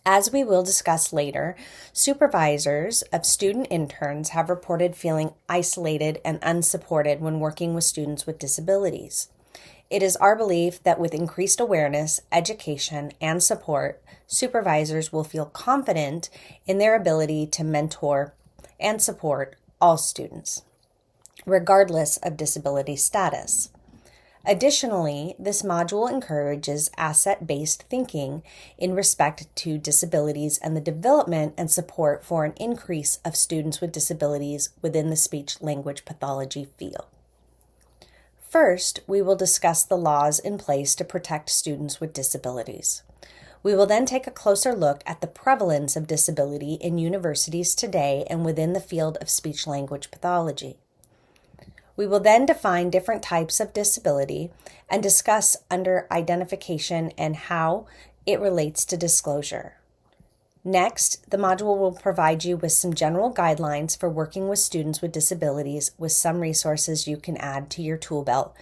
As we will discuss later, supervisors of student interns have reported feeling isolated and unsupported when working with students with disabilities. It is our belief that with increased awareness, education, and support, supervisors will feel confident in their ability to mentor and support all students, regardless of disability status. Additionally, this module encourages asset-based thinking in respect to disabilities and the development and support for an increase of students with disabilities within the speech-language pathology field. First, we will discuss the laws in place to protect students with disabilities. We will then take a closer look at the prevalence of disability in universities today and within the field of speech-language pathology. We will then define different types of disability and discuss under identification and how it relates to disclosure. Next, the module will provide you with some general guidelines for working with students with disabilities with some resources you can add to your tool belt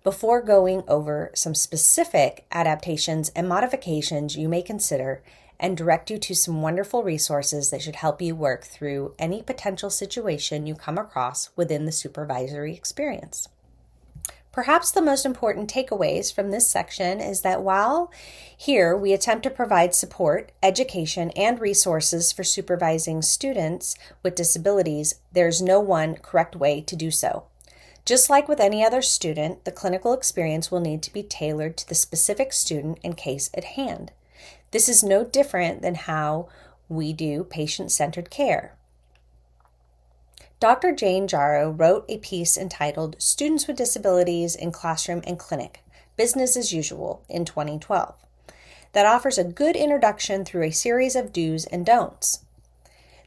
before going over some specific adaptations and modifications you may consider and direct you to some wonderful resources that should help you work through any potential situation you come across within the supervisory experience. Perhaps the most important takeaways from this section is that while here we attempt to provide support, education, and resources for supervising students with disabilities, there's no one correct way to do so. Just like with any other student, the clinical experience will need to be tailored to the specific student and case at hand. This is no different than how we do patient-centered care. Dr. Jane Jarrow wrote a piece entitled Students with Disabilities in Classroom and Clinic, Business as Usual in 2012 that offers a good introduction through a series of do's and don'ts.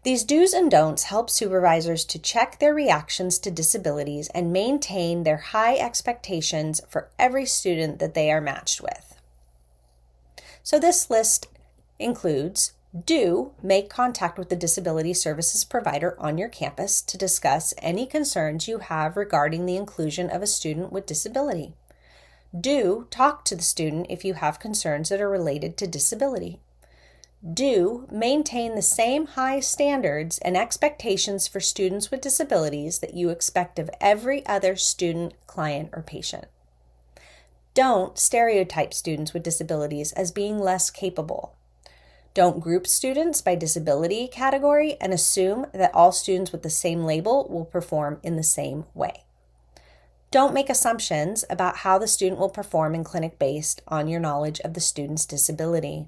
These do's and don'ts help supervisors to check their reactions to disabilities and maintain their high expectations for every student that they are matched with. So this list includes: do make contact with the disability services provider on your campus to discuss any concerns you have regarding the inclusion of a student with disability. Do talk to the student if you have concerns that are related to disability. Do maintain the same high standards and expectations for students with disabilities that you expect of every other student, client, or patient. Don't stereotype students with disabilities as being less capable. Don't group students by disability category and assume that all students with the same label will perform in the same way. Don't make assumptions about how the student will perform in clinic based on your knowledge of the student's disability.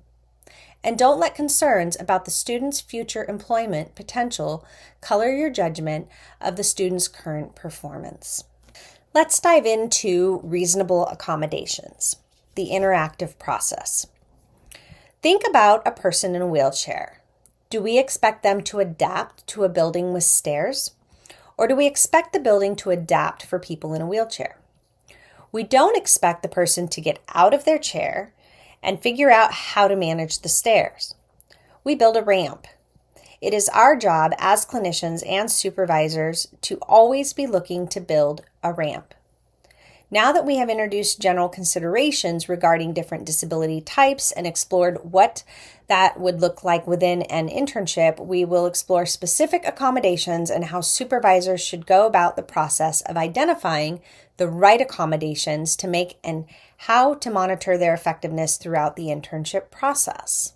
And don't let concerns about the student's future employment potential color your judgment of the student's current performance. Let's dive into reasonable accommodations, the interactive process. Think about a person in a wheelchair. Do we expect them to adapt to a building with stairs? Or do we expect the building to adapt for people in a wheelchair? We don't expect the person to get out of their chair and figure out how to manage the stairs. We build a ramp. It is our job as clinicians and supervisors to always be looking to build a ramp. Now that we have introduced general considerations regarding different disability types and explored what that would look like within an internship, we will explore specific accommodations and how supervisors should go about the process of identifying the right accommodations to make and how to monitor their effectiveness throughout the internship process.